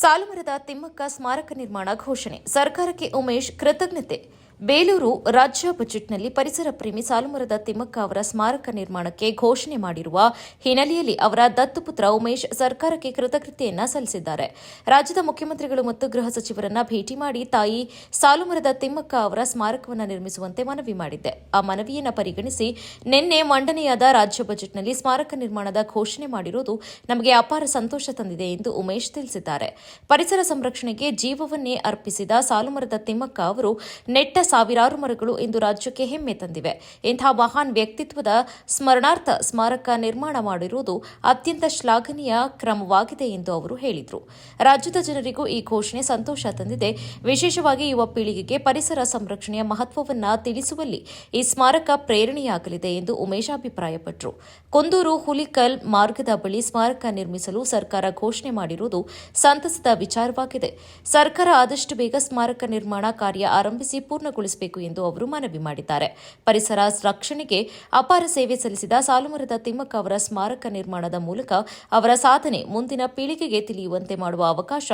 ಸಾಲುಮರದ ತಿಮ್ಮಕ್ಕ ಸ್ಮಾರಕ ನಿರ್ಮಾಣ ಘೋಷಣೆ ಸರ್ಕಾರಕ್ಕೆ ಉಮೇಶ್ ಕೃತಜ್ಞತೆ. ಬೇಲೂರು ರಾಜ್ಯ ಬಜೆಟ್ನಲ್ಲಿ ಪರಿಸರ ಪ್ರೇಮಿ ಸಾಲುಮರದ ತಿಮ್ಮಕ್ಕ ಅವರ ಸ್ಮಾರಕ ನಿರ್ಮಾಣಕ್ಕೆ ಘೋಷಣೆ ಮಾಡಿರುವ ಹಿನ್ನೆಲೆಯಲ್ಲಿ ಅವರ ದತ್ತುಪುತ್ರ ಉಮೇಶ್ ಸರ್ಕಾರಕ್ಕೆ ಕೃತಜ್ಞತೆಯನ್ನ ಸಲ್ಲಿಸಿದ್ದಾರೆ. ರಾಜ್ಯದ ಮುಖ್ಯಮಂತ್ರಿಗಳು ಮತ್ತು ಗೃಹ ಸಚಿವರನ್ನ ಭೇಟಿ ಮಾಡಿ ತಾಯಿ ಸಾಲುಮರದ ತಿಮ್ಮಕ್ಕ ಅವರ ಸ್ಮಾರಕವನ್ನು ನಿರ್ಮಿಸುವಂತೆ ಮನವಿ ಮಾಡಿದ್ದೆ. ಆ ಮನವಿಯನ್ನು ಪರಿಗಣಿಸಿ ನಿನ್ನೆ ಮಂಡನೆಯಾದ ರಾಜ್ಯ ಬಜೆಟ್ನಲ್ಲಿ ಸ್ಮಾರಕ ನಿರ್ಮಾಣದ ಘೋಷಣೆ ಮಾಡಿರುವುದು ನಮಗೆ ಅಪಾರ ಸಂತೋಷ ತಂದಿದೆ ಎಂದು ಉಮೇಶ್ ತಿಳಿಸಿದ್ದಾರೆ. ಪರಿಸರ ಸಂರಕ್ಷಣೆಗೆ ಜೀವವನ್ನೇ ಅರ್ಪಿಸಿದ ಸಾಲುಮರದ ತಿಮ್ಮಕ್ಕ ಅವರು ನೆಟ್ಟ ಸಾವಿರಾರು ಮರಗಳು ಇಂದು ರಾಜ್ಯಕ್ಕೆ ಹೆಮ್ಮೆ ತಂದಿವೆ. ಇಂತಹ ಮಹಾನ್ ವ್ಯಕ್ತಿತ್ವದ ಸ್ಮರಣಾರ್ಥ ಸ್ಮಾರಕ ನಿರ್ಮಾಣ ಮಾಡಿರುವುದು ಅತ್ಯಂತ ಶ್ಲಾಘನೀಯ ಕ್ರಮವಾಗಿದೆ ಎಂದು ಅವರು ಹೇಳಿದರು. ರಾಜ್ಯದ ಜನರಿಗೂ ಈ ಘೋಷಣೆ ಸಂತೋಷ ತಂದಿದೆ. ವಿಶೇಷವಾಗಿ ಯುವ ಪೀಳಿಗೆಗೆ ಪರಿಸರ ಸಂರಕ್ಷಣೆಯ ಮಹತ್ವವನ್ನು ತಿಳಿಸುವಲ್ಲಿ ಈ ಸ್ಮಾರಕ ಪ್ರೇರಣೆಯಾಗಲಿದೆ ಎಂದು ಉಮೇಶ್ ಅಭಿಪ್ರಾಯಪಟ್ಟರು. ಕುಂದೂರು ಹುಲಿಕಲ್ ಮಾರ್ಗದ ಬಳಿ ಸ್ಮಾರಕ ನಿರ್ಮಿಸಲು ಸರ್ಕಾರ ಘೋಷಣೆ ಮಾಡಿರುವುದು ಸಂತಸದ ವಿಚಾರವಾಗಿದೆ. ಸರ್ಕಾರ ಆದಷ್ಟು ಬೇಗ ಸ್ಮಾರಕ ನಿರ್ಮಾಣ ಕಾರ್ಯ ಆರಂಭಿಸಿ ಪೂರ್ಣಗೊಳಿಸಬೇಕು ಎಂದು ಅವರು ಮನವಿ ಮಾಡಿದ್ದಾರೆ. ಪರಿಸರ ರಕ್ಷಣೆಗೆ ಅಪಾರ ಸೇವೆ ಸಲ್ಲಿಸಿದ ಸಾಲುಮರದ ತಿಮ್ಮಕ್ಕ ಅವರ ಸ್ಮಾರಕ ನಿರ್ಮಾಣದ ಮೂಲಕ ಅವರ ಸಾಧನೆ ಮುಂದಿನ ಪೀಳಿಗೆಗೆ ತಿಳಿಯುವಂತೆ ಮಾಡುವ ಅವಕಾಶ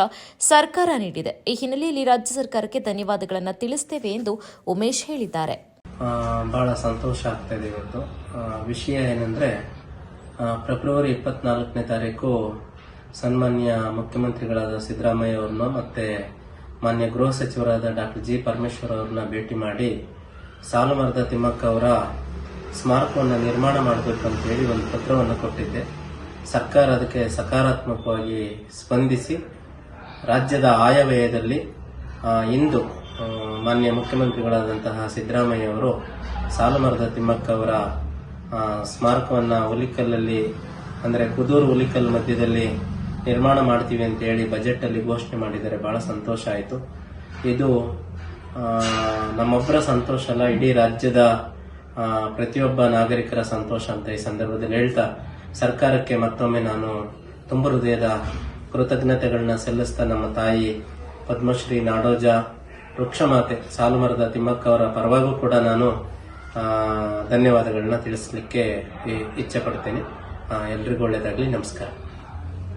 ಸರ್ಕಾರ ನೀಡಿದೆ. ಈ ಹಿನ್ನೆಲೆಯಲ್ಲಿ ರಾಜ್ಯ ಸರ್ಕಾರಕ್ಕೆ ಧನ್ಯವಾದಗಳನ್ನು ತಿಳಿಸುತ್ತೇವೆ ಎಂದು ಉಮೇಶ್ ಹೇಳಿದ್ದಾರೆ. ಬಹಳ ಸಂತೋಷ ಆಗ್ತಾ ಇದೆ. ಇವತ್ತು ವಿಷಯ ಏನಂದ್ರೆ ಫೆಬ್ರವರಿ 24ನೇ ತಾರೀಕು ಸನ್ಮಾನ್ಯ ಮುಖ್ಯಮಂತ್ರಿಗಳಾದ ಸಿದ್ದರಾಮಯ್ಯ ಅವರನ್ನು ಮತ್ತೆ ಮಾನ್ಯ ಗೃಹ ಸಚಿವರಾದ ಡಾಕ್ಟರ್ ಜಿ ಪರಮೇಶ್ವರ್ ಅವರನ್ನ ಭೇಟಿ ಮಾಡಿ ಸಾಲುಮರದ ತಿಮ್ಮಕ್ಕ ಅವರ ಸ್ಮಾರಕವನ್ನು ನಿರ್ಮಾಣ ಮಾಡಬೇಕಂತ ಹೇಳಿ ಒಂದು ಪತ್ರವನ್ನು ಕೊಟ್ಟಿದ್ದೆ. ಸರ್ಕಾರ ಅದಕ್ಕೆ ಸಕಾರಾತ್ಮಕವಾಗಿ ಸ್ಪಂದಿಸಿ ರಾಜ್ಯದ ಆಯವ್ಯಯದಲ್ಲಿ ಇಂದು ಮಾನ್ಯ ಮುಖ್ಯಮಂತ್ರಿಗಳಾದಂತಹ ಸಿದ್ದರಾಮಯ್ಯ ಅವರು ಸಾಲುಮರದ ತಿಮ್ಮಕ್ಕ ಅವರ ಸ್ಮಾರಕವನ್ನು ಹುಲಿಕಲ್ಲಲ್ಲಿ ಅಂದರೆ ಕುದೂರು ಹುಲಿಕಲ್ ಮಧ್ಯದಲ್ಲಿ ನಿರ್ಮಾಣ ಮಾಡ್ತೀವಿ ಅಂತ ಹೇಳಿ ಬಜೆಟ್ ಅಲ್ಲಿ ಘೋಷಣೆ ಮಾಡಿದ್ದಾರೆ. ಬಹಳ ಸಂತೋಷ ಆಯಿತು. ಇದು ನಮ್ಮೊಬ್ಬರ ಸಂತೋಷ ಅಲ್ಲ, ಇಡೀ ರಾಜ್ಯದ ಪ್ರತಿಯೊಬ್ಬ ನಾಗರಿಕರ ಸಂತೋಷ ಅಂತ ಈ ಸಂದರ್ಭದಲ್ಲಿ ಹೇಳ್ತಾ ಸರ್ಕಾರಕ್ಕೆ ಮತ್ತೊಮ್ಮೆ ನಾನು ತುಂಬ ಹೃದಯದ ಕೃತಜ್ಞತೆಗಳನ್ನ ಸಲ್ಲಿಸ್ತಾ ನಮ್ಮ ತಾಯಿ ಪದ್ಮಶ್ರೀ ನಾಡೋಜ ವೃಕ್ಷಮಾತೆ ಸಾಲುಮರದ ತಿಮ್ಮಕ್ಕ ಅವರ ಪರವಾಗೂ ಕೂಡ ನಾನು ಧನ್ಯವಾದಗಳನ್ನ ತಿಳಿಸಲಿಕ್ಕೆ ಇಚ್ಛೆ ಪಡ್ತೇನೆ. ಎಲ್ರಿಗೂ ಒಳ್ಳೆಯದಾಗಲಿ. ನಮಸ್ಕಾರ.